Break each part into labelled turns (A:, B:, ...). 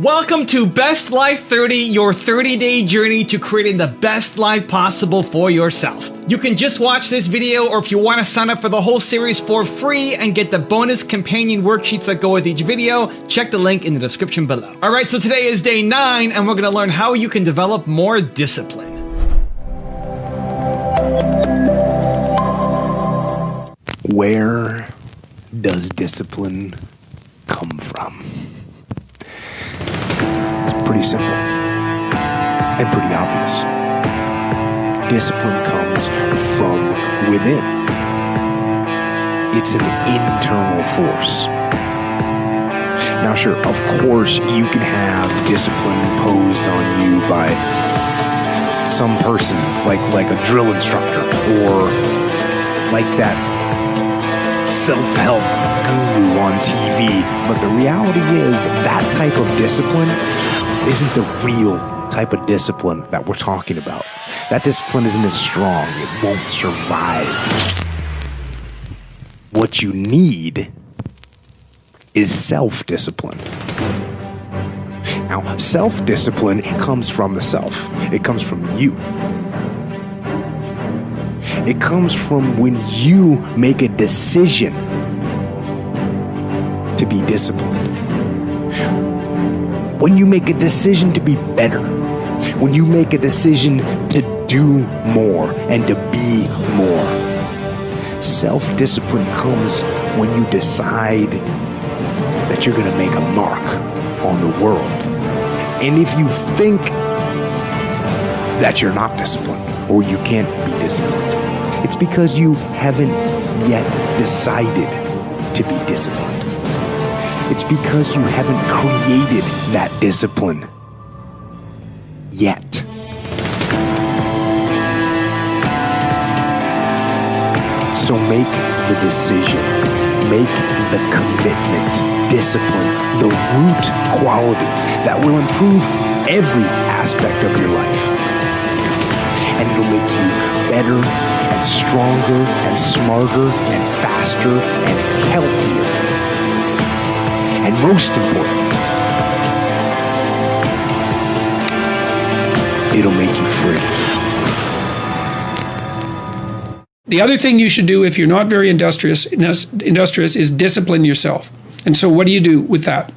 A: Welcome to Best Life 30, your 30-day journey to creating the best life possible for yourself. You can just watch this video, or if you want to sign up for the whole series for free and get the bonus companion worksheets that go with each video, check the link in the description below. All right, so today is day 9, and we're going to learn how you can develop more discipline.
B: Where does discipline come from? It's pretty simple and pretty obvious. Discipline comes from within. It's an internal force. Now, sure, of course, you can have discipline imposed on you by some person, like a drill instructor, or like that self-help guru on TV. But the reality is that type of discipline isn't the real type of discipline that we're talking about. That discipline isn't as strong. It won't survive. What you need is self-discipline. Now, self-discipline comes from the self. It comes from you. It comes from when you make a decision to be disciplined. When you make a decision to be better. When you make a decision to do more and to be more. Self-discipline comes when you decide that you're going to make a mark on the world. And if you think that you're not disciplined or you can't be disciplined, it's because you haven't yet decided to be disciplined. It's because you haven't created that discipline yet. So make the decision, make the commitment, discipline, the root quality that will improve every aspect of your life. And it'll make you better and stronger and smarter and faster and healthier. And most important, it'll make you free.
C: The other thing you should do if you're not very industrious is discipline yourself. And so what do you do with that?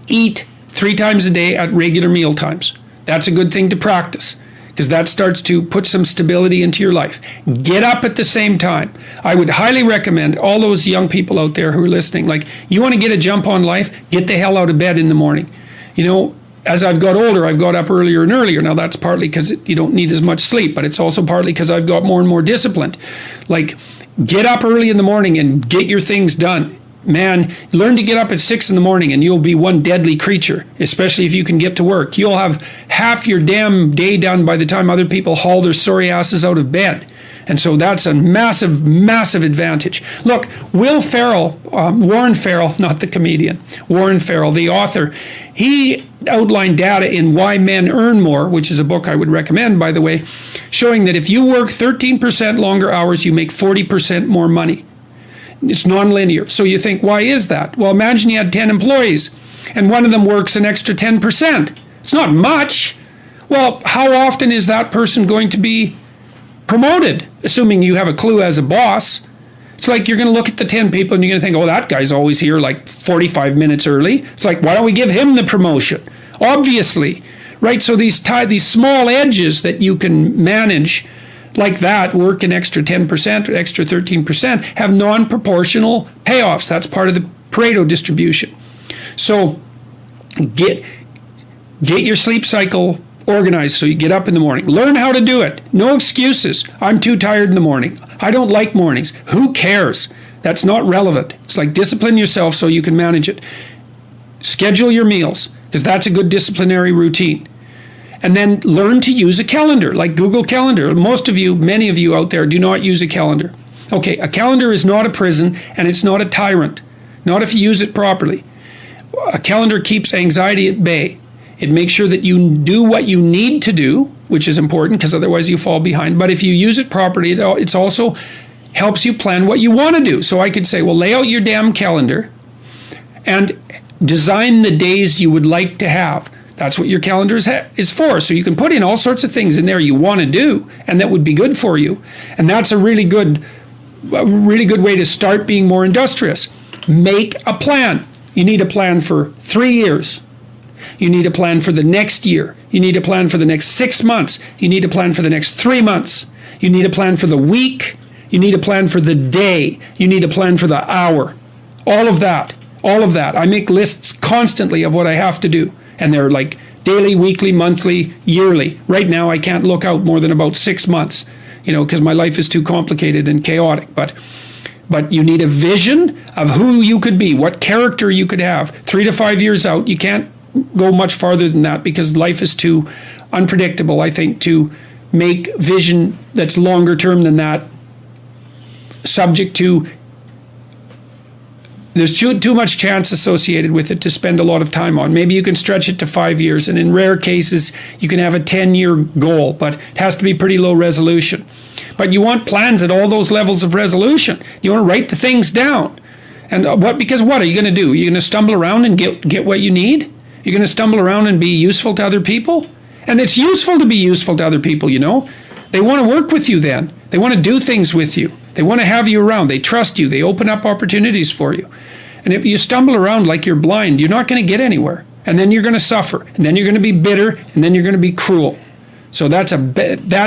C: Eat 3 times a day at regular meal times. That's a good thing to practice, because that starts to put some stability into your life. Get up at the same time. I would highly recommend all those young people out there who are listening, like, you want to get a jump on life, get the hell out of bed in the morning. You know, as I've got older, I've got up earlier and earlier. Now, that's partly because you don't need as much sleep, but it's also partly because I've got more and more disciplined. Like, get up early in the morning and get your things done. Man, learn to get up at 6 in the morning and you'll be one deadly creature, especially if you can get to work. You'll have half your damn day done by the time other people haul their sorry asses out of bed. And so that's a massive, massive advantage. Look, Warren Farrell, not the comedian, Warren Farrell, the author, he outlined data in Why Men Earn More, which is a book I would recommend, by the way, showing that if you work 13% longer hours, you make 40% more money. It's nonlinear. So you think, why is that? Well, imagine you had 10 employees and one of them works an extra 10%. It's not much. Well, how often is that person going to be promoted, assuming you have a clue as a boss? It's like you're going to look at the 10 people and you're going to think, oh, that guy's always here like 45 minutes early. It's like, why don't we give him the promotion? Obviously, right? So these small edges that you can manage like that, work an extra 10% or extra 13%, have non-proportional payoffs. That's part of the Pareto distribution. So get your sleep cycle organized so you get up in the morning. Learn how to do it. No excuses. I'm too tired in the morning. I don't like mornings. Who cares? That's not relevant. It's like, discipline yourself so you can manage it. Schedule your meals, because that's a good disciplinary routine. And then learn to use a calendar, like Google Calendar. Many of you out there do not use a calendar. Okay, a calendar is not a prison, and it's not a tyrant. Not if you use it properly. A calendar keeps anxiety at bay. It makes sure that you do what you need to do, which is important, because otherwise you fall behind. But if you use it properly, it's also helps you plan what you want to do. So I could say, well, lay out your damn calendar and design the days you would like to have. That's what your calendar is for. So you can put in all sorts of things in there you want to do and that would be good for you. And that's a really good way to start being more industrious. Make a plan. You need a plan for 3 years. You need a plan for the next year. You need a plan for the next 6 months. You need a plan for the next 3 months. You need a plan for the week. You need a plan for the day. You need a plan for the hour. All of that. I make lists constantly of what I have to do. And they're like daily, weekly, monthly, yearly. Right now, I can't look out more than about 6 months, because my life is too complicated and chaotic. But you need a vision of who you could be, what character you could have. 3 to 5 years out, you can't go much farther than that because life is too unpredictable, I think, to make vision that's longer term than that subject to. There's too much chance associated with it to spend a lot of time on. Maybe you can stretch it to 5 years, and in rare cases, you can have a 10-year goal, but it has to be pretty low resolution. But you want plans at all those levels of resolution. You want to write the things down. And because what are you going to do? You're going to stumble around and get what you need? You're going to stumble around and be useful to other people? And it's useful to be useful to other people, They want to work with you then. They want to do things with you. They want to have you around. They trust you. They open up opportunities for you. And if you stumble around like you're blind, you're not going to get anywhere. And then you're going to suffer. And then you're going to be bitter. And then you're going to be cruel. So that's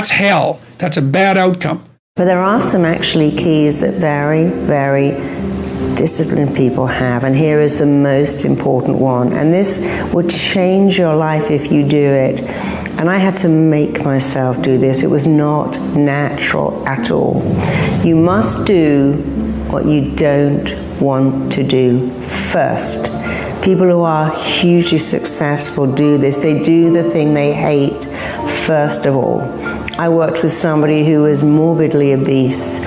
C: hell. That's a bad outcome.
D: But there are some actually keys that very, very disciplined people have. And here is the most important one. And this would change your life if you do it. And I had to make myself do this. It was not natural at all. You must do what you don't want to do first. People who are hugely successful do this. They do the thing they hate first of all. I worked with somebody who was morbidly obese,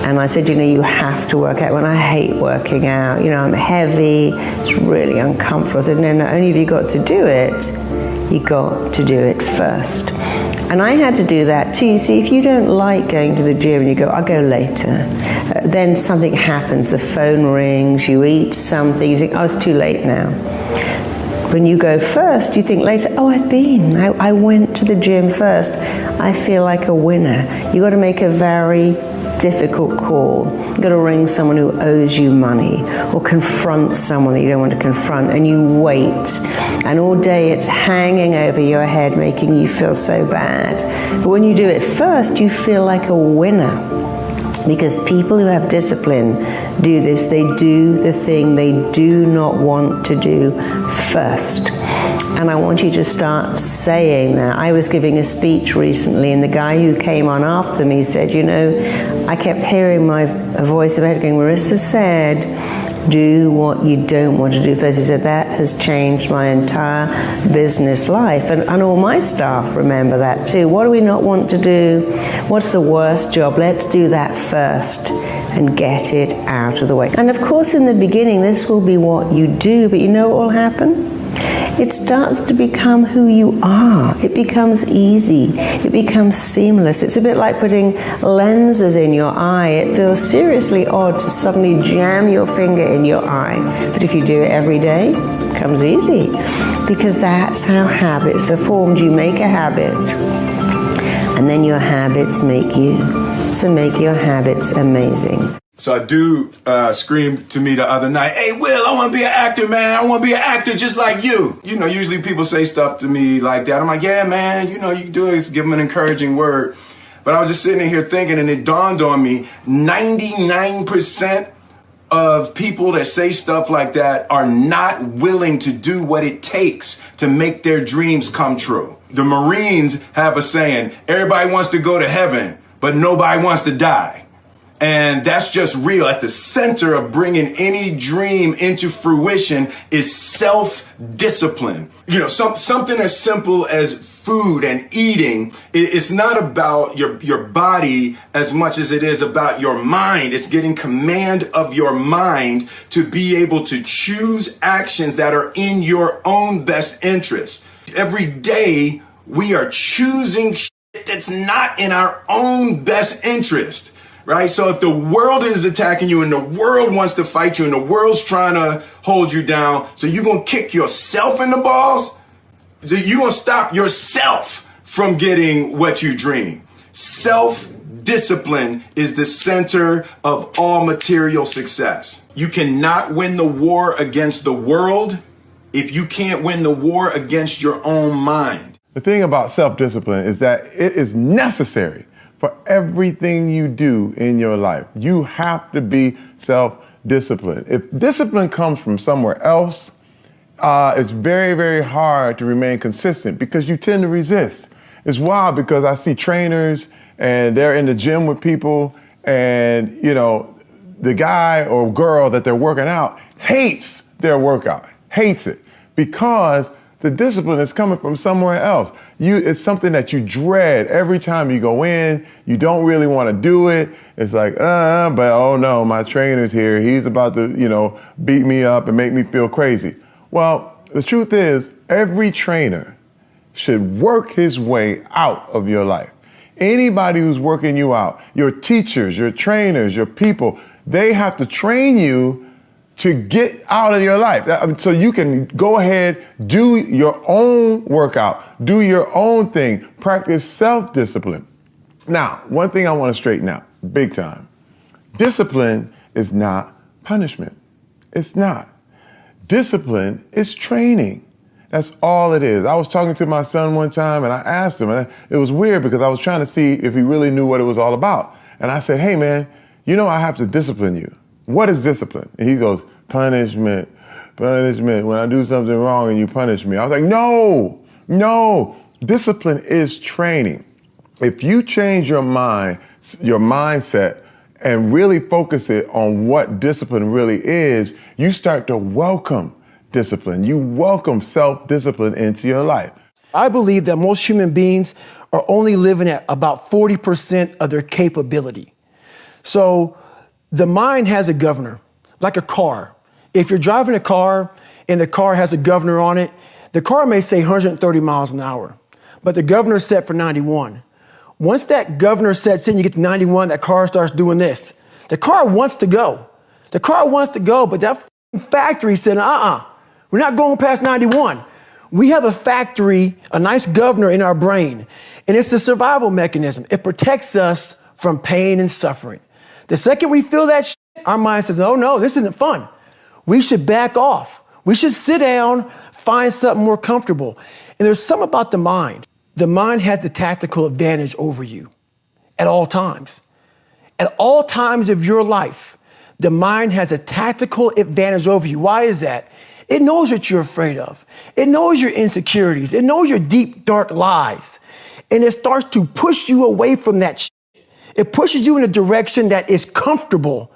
D: and I said, you have to work out. When I hate working out, I'm heavy, it's really uncomfortable. I said, no, not only have you got to do it, you got to do it first. And I had to do that too. You see, if you don't like going to the gym and you go, I'll go later, then something happens, the phone rings, you eat something, you think, oh, it's too late now. When you go first, you think later, oh, I've been, I went to the gym first. I feel like a winner. You got to make a very difficult call. You've got to ring someone who owes you money or confront someone that you don't want to confront, and you wait. And all day it's hanging over your head, making you feel so bad. But when you do it first, you feel like a winner. Because people who have discipline do this. They do the thing they do not want to do first. And I want you to start saying that. I was giving a speech recently, and the guy who came on after me said, I kept hearing my voice in my head going, Marissa said, do what you don't want to do first. He said, that has changed my entire business life. And all my staff remember that too. What do we not want to do? What's the worst job? Let's do that first and get it out of the way. And of course, in the beginning, this will be what you do, but you know what will happen? It starts to become who you are. It becomes easy. It becomes seamless. It's a bit like putting lenses in your eye. It feels seriously odd to suddenly jam your finger in your eye. But if you do it every day, it becomes easy. Because that's how habits are formed. You make a habit, and then your habits make you. So make your habits amazing.
E: So a dude screamed to me the other night, hey, Will, I want to be an actor, man. I want to be an actor just like you. Usually people say stuff to me like that. I'm like, yeah, man, you can do it. Give them an encouraging word. But I was just sitting in here thinking, and it dawned on me, 99% of people that say stuff like that are not willing to do what it takes to make their dreams come true. The Marines have a saying, everybody wants to go to heaven, but nobody wants to die. And that's just real. At the center of bringing any dream into fruition is self-discipline. Something as simple as food and eating. It's not about your body as much as it is about your mind. It's getting command of your mind to be able to choose actions that are in your own best interest. Every day we are choosing shit that's not in our own best interest. Right? So if the world is attacking you and the world wants to fight you and the world's trying to hold you down. So you're going to kick yourself in the balls? So you're going to stop yourself from getting what you dream. Self-discipline is the center of all material success. You cannot win the war against the world if you can't win the war against your own mind.
F: The thing about self-discipline is that it is necessary for everything you do in your life. You have to be self-disciplined. If discipline comes from somewhere else, it's very, very hard to remain consistent because you tend to resist. It's wild because I see trainers and they're in the gym with people and, you know, the guy or girl that they're working out hates their workout, hates it because the discipline is coming from somewhere else. It's something that you dread every time you go in. You don't really want to do it. It's like, but oh no, my trainer's here. He's about to, you know, beat me up and make me feel crazy. Well, the truth is, every trainer should work his way out of your life. Anybody who's working you out, your teachers, your trainers, your people, they have to train you to get out of your life. So you can go ahead, do your own workout, do your own thing, practice self-discipline. Now, one thing I want to straighten out, big time. Discipline is not punishment. It's not. Discipline is training. That's all it is. I was talking to my son one time and I asked him, and it was weird because I was trying to see if he really knew what it was all about. And I said, hey man, you know I have to discipline you. What is discipline? And he goes, punishment. When I do something wrong and you punish me. I was like, no. Discipline is training. If you change your mindset, and really focus it on what discipline really is, you start to welcome discipline. You welcome self-discipline into your life.
G: I believe that most human beings are only living at about 40% of their capability. So the mind has a governor, like a car. If you're driving a car and the car has a governor on it, the car may say 130 miles an hour, but the governor is set for 91. Once that governor sets in, you get to 91, that car starts doing this. The car wants to go. The car wants to go, but that factory said, we're not going past 91. We have a factory, a nice governor in our brain, and it's a survival mechanism. It protects us from pain and suffering. The second we feel that shit, our mind says, oh no, this isn't fun. We should back off. We should sit down, find something more comfortable. And there's something about the mind. The mind has the tactical advantage over you at all times. At all times of your life, the mind has a tactical advantage over you. Why is that? It knows what you're afraid of. It knows your insecurities. It knows your deep, dark lies. And it starts to push you away from that shit. It pushes you in a direction that is comfortable.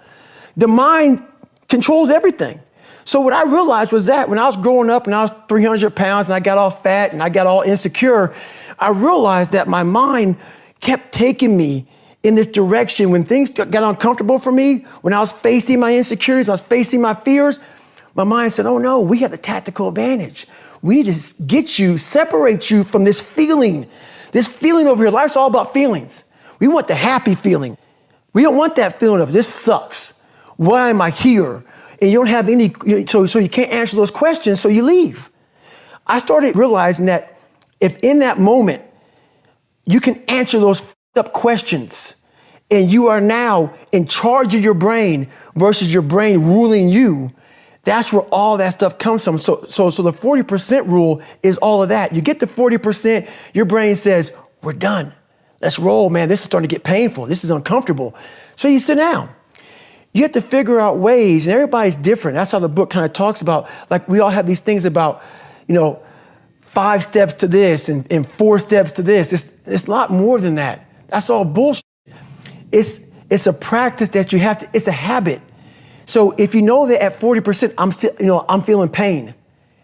G: The mind controls everything. So what I realized was that when I was growing up and I was 300 pounds and I got all fat and I got all insecure, I realized that my mind kept taking me in this direction. When things got uncomfortable for me, when I was facing my insecurities, when I was facing my fears, my mind said, oh no, we have the tactical advantage. We need to get you, separate you from this feeling over here. Life's all about feelings. We want the happy feeling. We don't want that feeling of this sucks. Why am I here? And you don't have any, so you can't answer those questions, so you leave. I started realizing that if in that moment you can answer those up questions and you are now in charge of your brain versus your brain ruling you, that's where all that stuff comes from. So the 40% rule is all of that. You get to 40%, your brain says, we're done. Let's roll, man. This is starting to get painful. This is uncomfortable. So you sit down. You have to figure out ways, and everybody's different. That's how the book kind of talks about, like we all have these things about, 5 steps to this and 4 steps to this. It's a lot more than that. That's all bullshit. It's a practice that you have to, it's a habit. So if you know that at 40%, I'm feeling pain.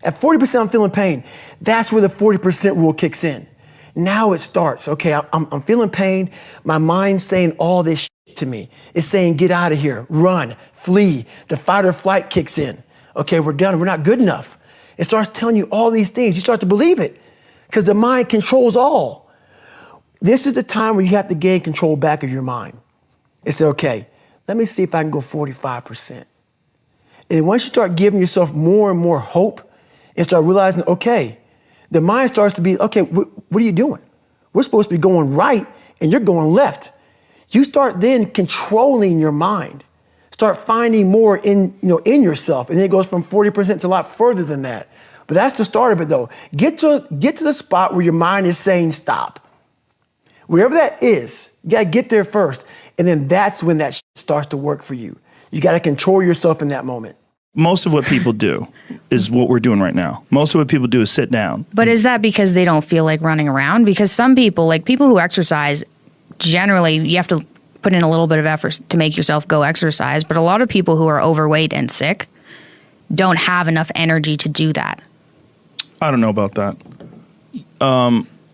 G: At 40%, I'm feeling pain. That's where the 40% rule kicks in. Now it starts. Okay, I'm feeling pain. My mind's saying all this shit to me. It's saying, get out of here, run, flee. The fight or flight kicks in. Okay, we're done. We're not good enough. It starts telling you all these things. You start to believe it because the mind controls all. This is the time where you have to gain control back of your mind. It's okay, let me see if I can go 45%. And once you start giving yourself more and more hope and start realizing, okay, the mind starts to be, okay, what are you doing? We're supposed to be going right and you're going left. You start then controlling your mind. Start finding more in yourself. And then it goes from 40% to a lot further than that. But that's the start of it though. Get to the spot where your mind is saying stop. Wherever that is, you gotta get there first. And then that's when that starts to work for you. You gotta control yourself in that moment.
H: Most of what people do is what we're doing right now. Most of what people do is sit down.
I: But is that because they don't feel like running around? Because some people, like people who exercise, generally you have to put in a little bit of effort to make yourself go exercise. But a lot of people who are overweight and sick don't have enough energy to do that.
H: I don't know about that.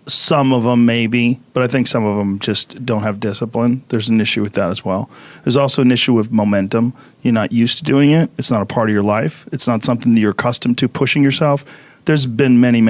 H: Some of them maybe, but I think some of them just don't have discipline. There's an issue with that as well. There's also an issue with momentum. You're not used to doing it. It's not a part of your life. It's not something that you're accustomed to, pushing yourself. There's been many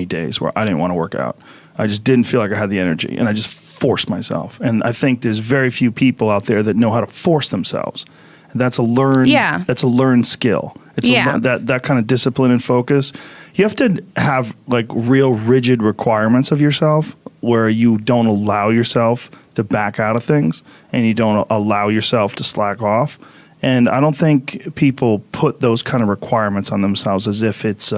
H: days where I didn't want to work out. I just didn't feel like I had the energy, and I just forced myself. And I think there's very few people out there that know how to force themselves. That's a learned.
I: Yeah.
H: That's a learned skill. It's that kind of discipline and focus. You have to have like real rigid requirements of yourself, where you don't allow yourself to back out of things, and you don't allow yourself to slack off. And I don't think people put those kind of requirements on themselves as if it's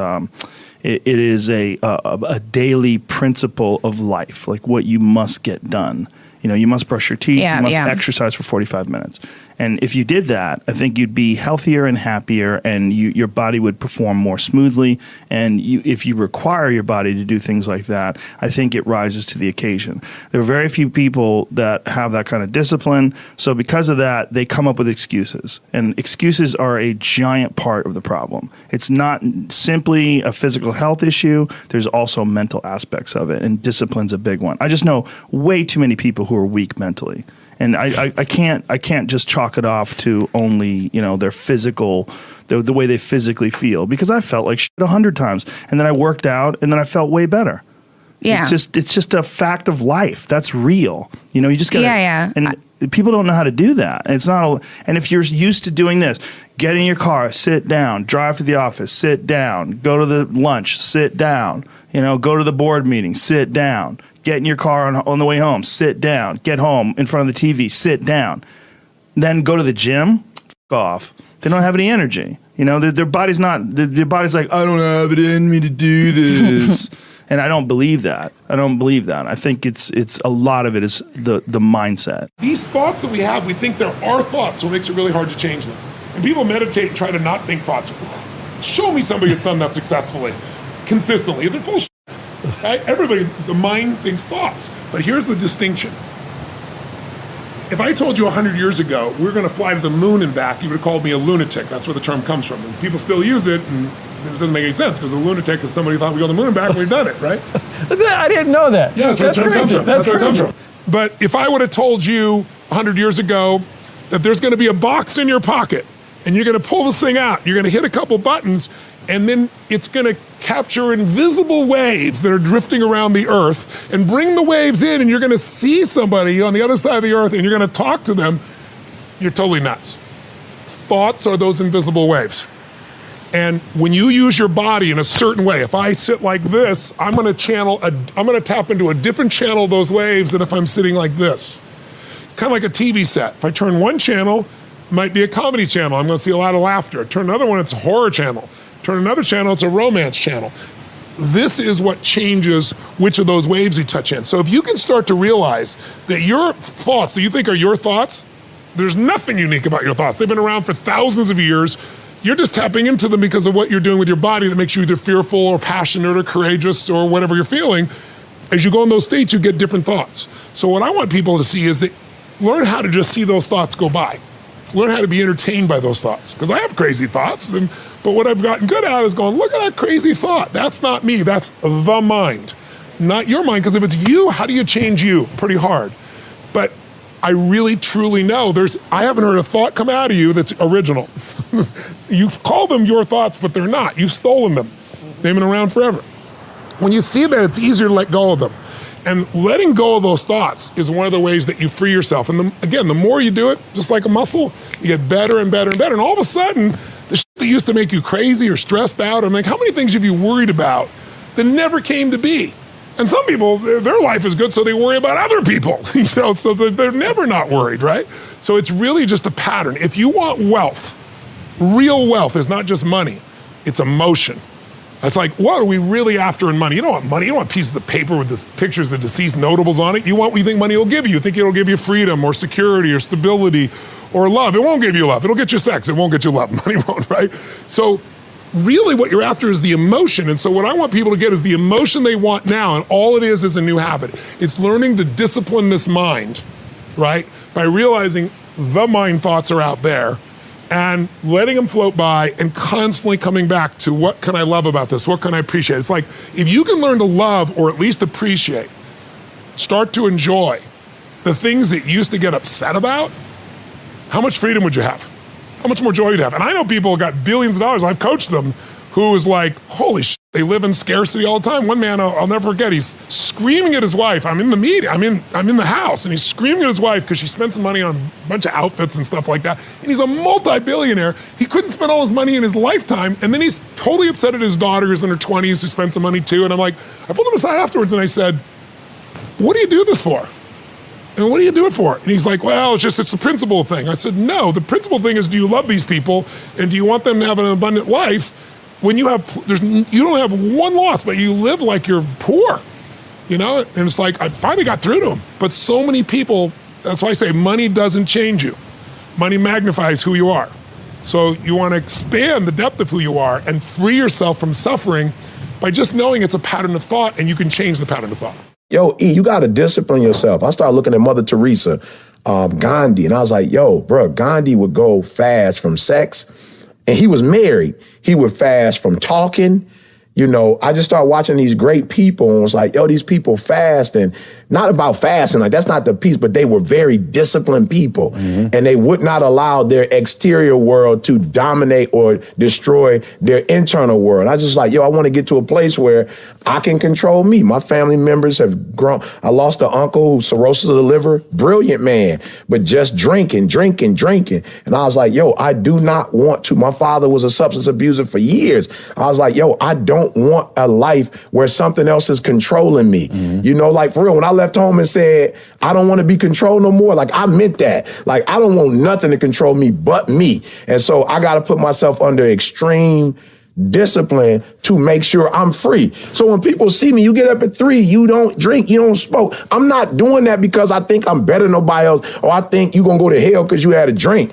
H: it is a daily principle of life, like what you must get done. You must brush your teeth, you must exercise for 45 minutes. And if you did that, I think you'd be healthier and happier, and your body would perform more smoothly. And if you require your body to do things like that, I think it rises to the occasion. There are very few people that have that kind of discipline. So because of that, they come up with excuses. And excuses are a giant part of the problem. It's not simply a physical health issue. There's also mental aspects of it, and discipline's a big one. I just know way too many people who are weak mentally. And I can't just chalk it off to only, their physical, the way they physically feel, because I felt like shit 100 times, and then I worked out, and then I felt way better. Yeah, it's just a fact of life. That's real. You just gotta. And people don't know how to do that. And it's not. And if you're used to doing this, get in your car, sit down, drive to the office, sit down, go to the lunch, sit down. Go to the board meeting, sit down. Get in your car on the way home, sit down. Get home in front of the TV, sit down. Then go to the gym, off. They don't have any energy. Their body's not. Their body's like, I don't have it in me to do this. And I don't believe that. I think it's a lot of it is the mindset.
J: These thoughts that we have, we think they're our thoughts, so it makes it really hard to change them. And people meditate and try to not think thoughts. Show me somebody who's done that successfully, consistently. They're full of shit. Right? Everybody, the mind thinks thoughts. But here's the distinction. If I told you 100 years ago we were going to fly to the moon and back, you would have called me a lunatic. That's where the term comes from. And people still use it, and it doesn't make any sense, because a lunatic is somebody who thought we go to the moon and back and we've done it, right?
G: I didn't know that.
J: Yeah, that's where it comes from. That's where it comes from. But if I would have told you 100 years ago that there's going to be a box in your pocket, and you're going to pull this thing out, you're going to hit a couple buttons, and then it's going to capture invisible waves that are drifting around the earth and bring the waves in, and you're going to see somebody on the other side of the earth and you're going to talk to them, you're totally nuts. Thoughts are those invisible waves. And when you use your body in a certain way, if I sit like this, I'm going to tap into a different channel of those waves than if I'm sitting like this. Kind of like a TV set. If I turn one channel, it might be a comedy channel. I'm going to see a lot of laughter. Turn another one, it's a horror channel. Turn another channel, it's a romance channel. This is what changes which of those waves you touch in. So if you can start to realize that your thoughts that you think are your thoughts, there's nothing unique about your thoughts. They've been around for thousands of years. You're just tapping into them because of what you're doing with your body that makes you either fearful or passionate or courageous or whatever you're feeling. As you go in those states, you get different thoughts. So what I want people to see is that learn how to just see those thoughts go by. Learn how to be entertained by those thoughts. Because I have crazy thoughts, but what I've gotten good at is going, look at that crazy thought. That's not me, that's the mind. Not your mind, because if it's you, how do you change you? Pretty hard. But I really, truly know I haven't heard a thought come out of you that's original. You've called them your thoughts, but they're not. You've stolen them. They've been around forever. When you see that, it's easier to let go of them. And letting go of those thoughts is one of the ways that you free yourself. And again, the more you do it, just like a muscle, you get better and better and better. And all of a sudden, the shit that used to make you crazy or stressed out, I'm like, how many things have you worried about that never came to be? And some people, their life is good, so they worry about other people, so they're never not worried, right? So it's really just a pattern. If you want wealth, real wealth is not just money, it's emotion. It's like, what are we really after in money? You don't want money. You don't want pieces of paper with the pictures of deceased notables on it. You want what you think money will give you. You think it'll give you freedom or security or stability or love. It won't give you love. It'll get you sex. It won't get you love. Money won't, right? So really what you're after is the emotion. And so what I want people to get is the emotion they want now. And all it is a new habit. It's learning to discipline this mind, right? By realizing the mind thoughts are out there and letting them float by and constantly coming back to what can I love about this? What can I appreciate? It's like, if you can learn to love or at least appreciate, start to enjoy the things that you used to get upset about, how much freedom would you have? How much more joy would you have? And I know people who got billions of dollars, I've coached them, who is like, holy shit, they live in scarcity all the time. One man, I'll never forget, he's screaming at his wife. I'm in the meeting, I'm in the house, and he's screaming at his wife because she spent some money on a bunch of outfits and stuff like that. And he's a multi-billionaire. He couldn't spend all his money in his lifetime. And then he's totally upset at his daughters in her 20s who spent some money too. And I'm like, I pulled him aside afterwards and I said, what do you do this for? And what do you do it for? And he's like, well, it's the principal thing. I said, no, the principal thing is, do you love these people? And do you want them to have an abundant life? When you don't have one loss, but you live like you're poor, And it's like, I finally got through to him. But so many people, that's why I say money doesn't change you. Money magnifies who you are. So you want to expand the depth of who you are and free yourself from suffering by just knowing it's a pattern of thought, and you can change the pattern of thought.
K: Yo, E, you got to discipline yourself. I started looking at Mother Teresa, Gandhi, and I was like, yo, bro, Gandhi would go fast from sex, and he was married. He would fast from talking. I just started watching these great people and was like, yo, these people fast, and not about fasting, like that's not the piece, but they were very disciplined people, and they would not allow their exterior world to dominate or destroy their internal world. I just like, yo, I want to get to a place where I can control me. My family members have grown. I lost an uncle who cirrhosis of the liver, brilliant man, but just drinking. And I was like, yo, I do not want to. My father was a substance abuser for years. I was like, yo, I don't want a life where something else is controlling me. Like for real, when I left home and said, I don't want to be controlled no more, like I meant that. Like I don't want nothing to control me but me. And so I got to put myself under extreme discipline to make sure I'm free. So when people see me, you get up at 3, you don't drink, you don't smoke. I'm not doing that because I think I'm better than nobody else, or I think you're going to go to hell because you had a drink.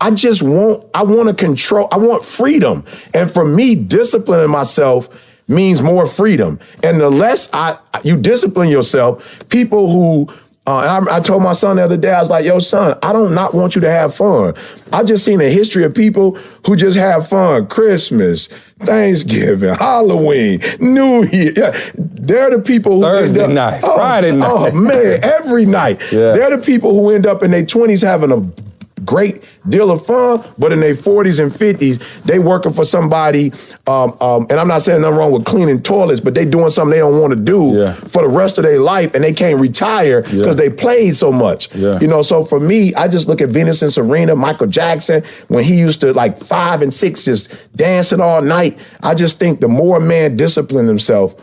K: I want to control, I want freedom. And for me, disciplining myself means more freedom. And the less you discipline yourself, people who, I told my son the other day, I was like, yo, son, I don't not want you to have fun. I just seen a history of people who just have fun. Christmas, Thanksgiving, Halloween, New Year. Yeah, they're the people who
L: Thursday night, Friday night.
K: Oh, man, every night. Yeah. They're the people who end up in their 20s having a great deal of fun, but in their 40s and 50s, they working for somebody, and I'm not saying nothing wrong with cleaning toilets, but they doing something they don't want to do for the rest of their life, and they can't retire because they played so much. So for me, I just look at Venus and Serena, Michael Jackson, when he used to like 5 and 6 just dancing all night. I just think the more a man disciplines himself,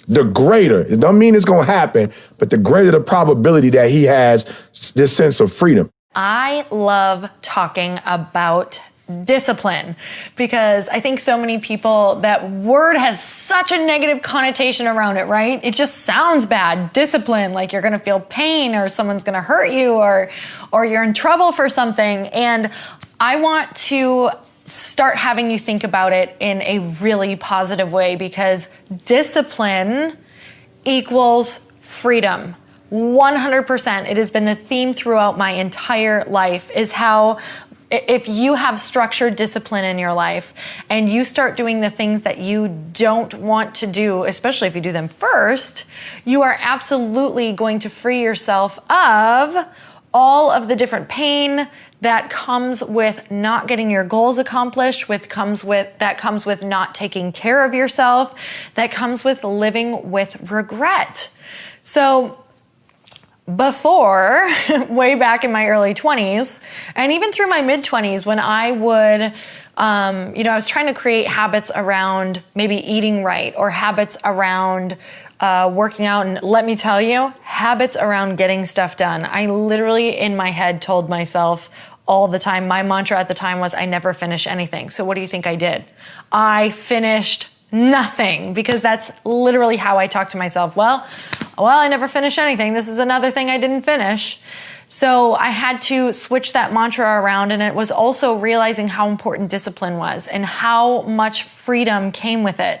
K: the greater, it don't mean it's going to happen, but the greater the probability that he has this sense of freedom.
M: I love talking about discipline because I think so many people, that word has such a negative connotation around it, right? It just sounds bad. Discipline, like you're going to feel pain or someone's going to hurt you or you're in trouble for something. And I want to start having you think about it in a really positive way, because discipline equals freedom. 100%. It has been the theme throughout my entire life, is how if you have structured discipline in your life and you start doing the things that you don't want to do, especially if you do them first, you are absolutely going to free yourself of all of the different pain that comes with not getting your goals accomplished, that comes with not taking care of yourself, that comes with living with regret. So before, way back in my early 20s, and even through my mid 20s, when I would, I was trying to create habits around maybe eating right, or habits around working out. And let me tell you, habits around getting stuff done. I literally in my head told myself all the time, my mantra at the time was, I never finish anything. So what do you think I did? I finished nothing, because that's literally how I talk to myself. Well, I never finished anything. This is another thing I didn't finish. So I had to switch that mantra around, and it was also realizing how important discipline was and how much freedom came with it.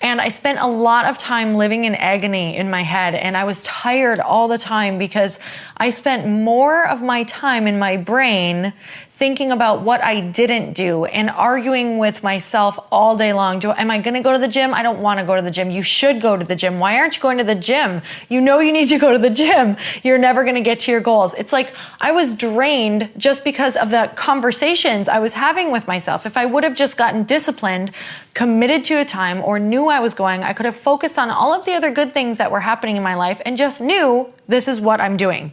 M: And I spent a lot of time living in agony in my head, and I was tired all the time because I spent more of my time in my brain thinking about what I didn't do and arguing with myself all day long. Am I going to go to the gym? I don't want to go to the gym. You should go to the gym. Why aren't you going to the gym? You know you need to go to the gym. You're never going to get to your goals. It's like I was drained just because of the conversations I was having with myself. If I would have just gotten disciplined, committed to a time, or knew I was going, I could have focused on all of the other good things that were happening in my life and just knew this is what I'm doing.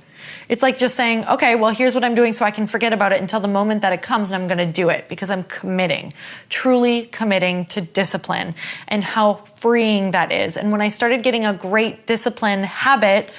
M: It's like just saying, okay, well, here's what I'm doing so I can forget about it until the moment that it comes, and I'm going to do it because I'm committing, truly committing to discipline, and how freeing that is. And when I started getting a great discipline habit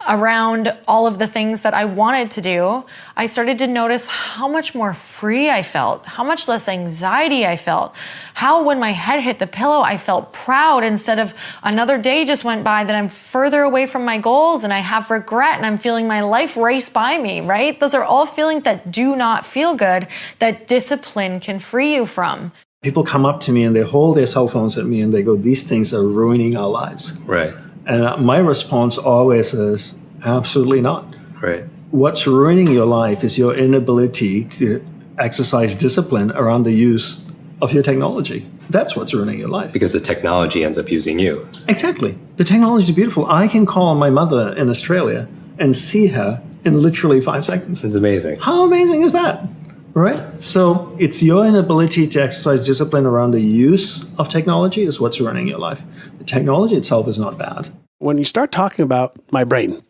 M: around all of the things that I wanted to do, I started to notice how much more free I felt, how much less anxiety I felt, how when my head hit the pillow, I felt proud instead of another day just went by that I'm further away from my goals and I have regret and I'm feeling my life race by me, right? Those are all feelings that do not feel good, that discipline can free you from.
L: People come up to me and they hold their cell phones at me and they go, these things are ruining our lives.
N: Right.
L: And my response always is, absolutely not.
N: Right.
L: What's ruining your life is your inability to exercise discipline around the use of your technology. That's what's ruining your life.
N: Because the technology ends up using you.
L: Exactly. The technology is beautiful. I can call my mother in Australia and see her in literally 5 seconds.
N: It's amazing.
L: How amazing is that? Right? So it's your inability to exercise discipline around the use of technology is what's ruining your life. The technology itself is not bad.
O: When you start talking about my brain,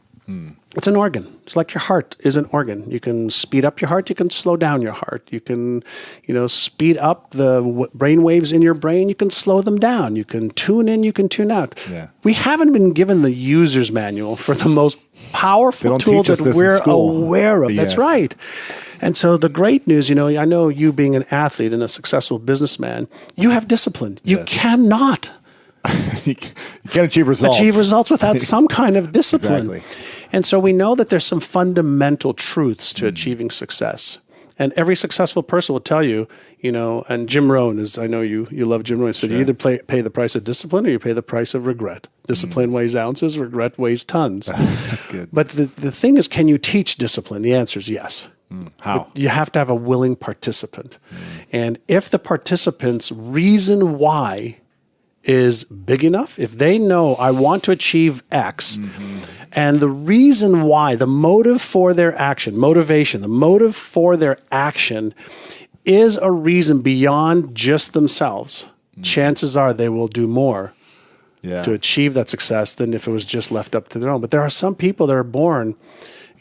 O: it's an organ. It's like your heart is an organ. You can speed up your heart. You can slow down your heart. You can, speed up the brain waves in your brain. You can slow them down. You can tune in. You can tune out. Yeah. We haven't been given the user's manual for the most powerful tool that we're aware of. That's right. And so the great news, I know you being an athlete and a successful businessman, you have discipline. You cannot
P: you can't achieve results.
O: Achieve results without some kind of discipline.
P: Exactly.
O: And so we know that there's some fundamental truths to achieving success. And every successful person will tell you, and Jim Rohn is, I know you love Jim Rohn. He said, you either pay the price of discipline or you pay the price of regret. Discipline weighs ounces, regret weighs tons.
P: That's good.
O: But the thing is, can you teach discipline? The answer is yes.
P: How?
O: But you have to have a willing participant. And if the participant's reason why is big enough, if they know I want to achieve X, and the reason why, the motive for their action, motivation, the motive for their action is a reason beyond just themselves, chances are they will do more to achieve that success than if it was just left up to their own. But there are some people that are born,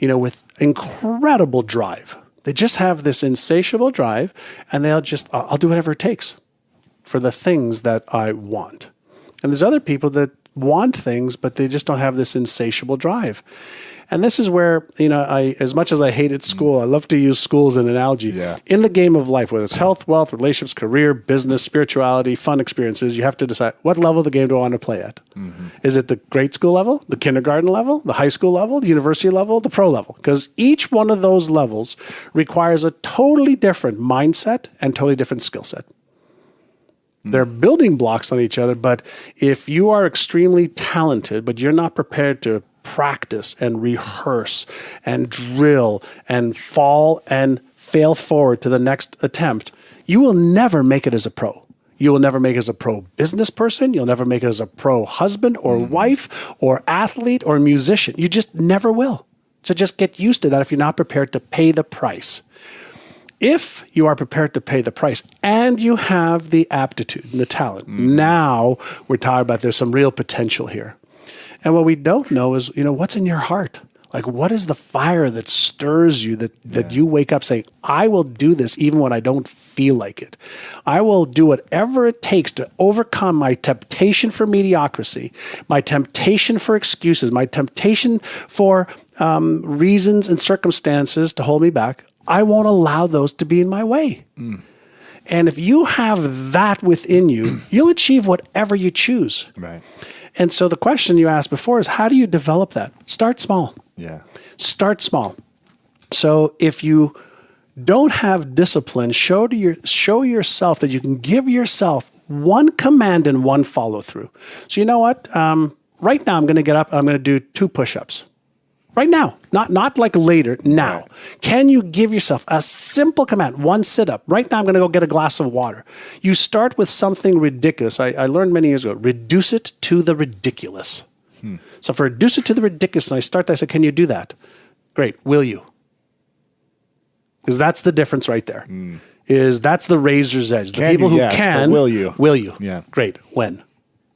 O: with incredible drive. They just have this insatiable drive, and they'll just, I'll do whatever it takes for the things that I want. And there's other people that want things, but they just don't have this insatiable drive. And this is where, as much as I hated school, I love to use school as an analogy. Yeah. In the game of life, whether it's health, wealth, relationships, career, business, spirituality, fun experiences, you have to decide what level of the game do I want to play at. Is it the grade school level, the kindergarten level, the high school level, the university level, the pro level? Because each one of those levels requires a totally different mindset and totally different skill set. They're building blocks on each other, but if you are extremely talented, but you're not prepared to practice and rehearse and drill and fall and fail forward to the next attempt, you will never make it as a pro. You will never make it as a pro business person. You'll never make it as a pro husband or wife or athlete or musician. You just never will. So just get used to that if you're not prepared to pay the price. If you are prepared to pay the price and you have the aptitude and the talent, now we're talking about there's some real potential here. And what we don't know is, what's in your heart? Like, what is the fire that stirs you that you wake up saying, I will do this even when I don't feel like it. I will do whatever it takes to overcome my temptation for mediocrity, my temptation for excuses, my temptation for reasons and circumstances to hold me back. I won't allow those to be in my way. And if you have that within you, you'll achieve whatever you choose.
P: Right.
O: And so the question you asked before is, how do you develop that? Start small.
P: Yeah.
O: Start small. So if you don't have discipline, show yourself that you can give yourself one command and one follow through. So you know what? Right now I'm going to get up and I'm going to do 2 push-ups. Right now, not like later, now. Right. Can you give yourself a simple command, 1 sit-up? Right now I'm going to go get a glass of water. You start with something ridiculous. I learned many years ago, reduce it to the ridiculous. So if I reduce it to the ridiculous and I start that, I say, can you do that? Great. Will you? Because that's the difference right there. That's the razor's edge. The people who can,
P: will you?
O: Will you?
P: Yeah.
O: Great. When?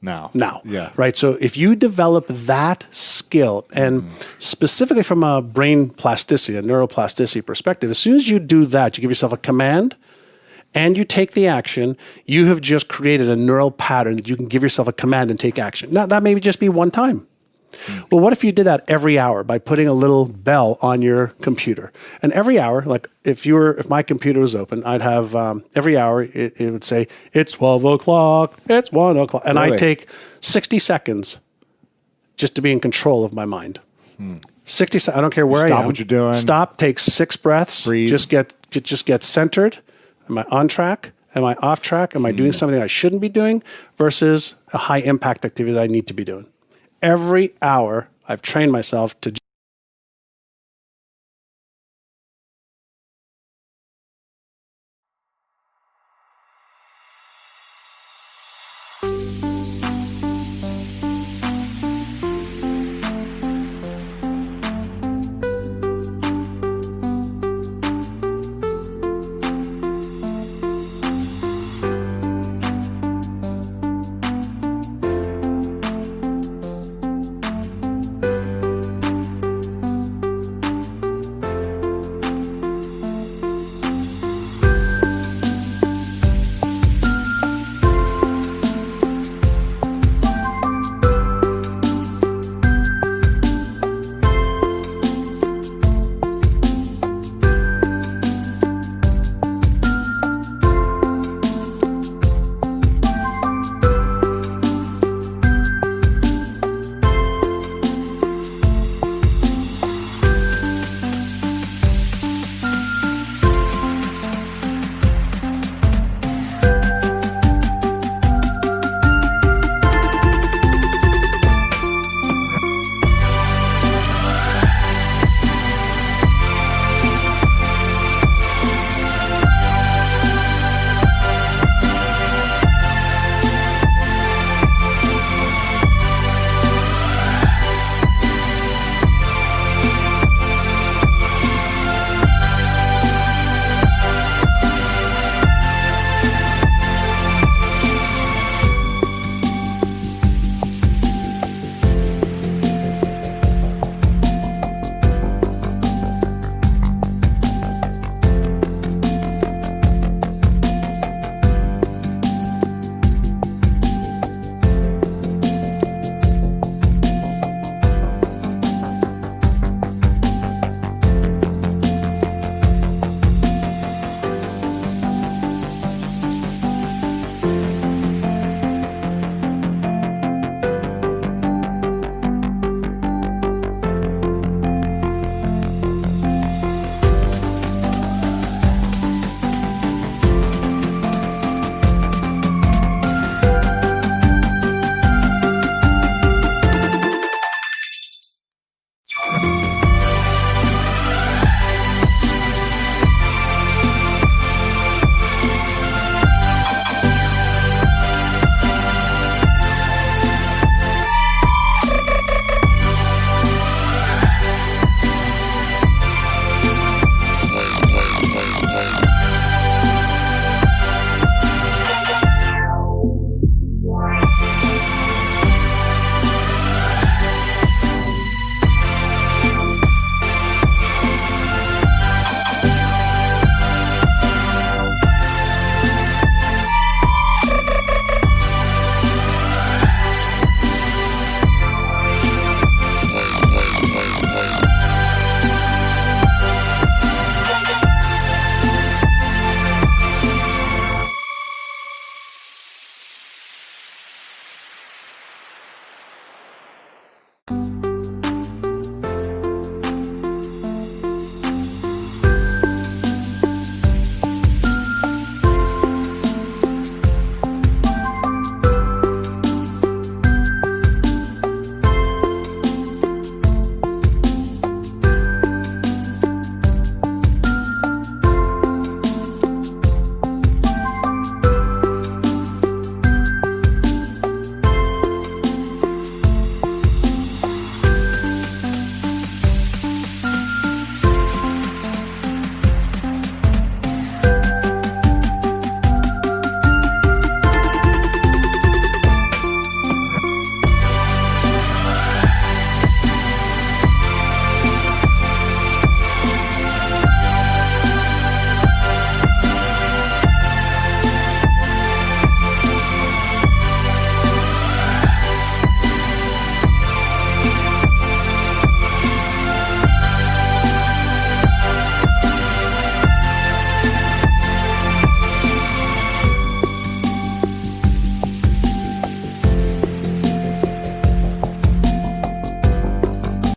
P: Now.
O: Yeah. Right. So if you develop that skill, and specifically from a brain plasticity, a neuroplasticity perspective, as soon as you do that, you give yourself a command and you take the action, you have just created a neural pattern that you can give yourself a command and take action. Now, that may just be one time. Well, what if you did that every hour by putting a little bell on your computer? And every hour, like if my computer was open, I'd have every hour it would say, it's 12 o'clock, it's 1 o'clock. And I'd take 60 seconds just to be in control of my mind. 60 seconds, I don't care where I am.
P: Stop what you're doing.
O: Stop, take 6 breaths,
P: breathe.
O: Just get centered. Am I on track? Am I off track? Am I doing something I shouldn't be doing versus a high impact activity that I need to be doing? Every hour, I've trained myself to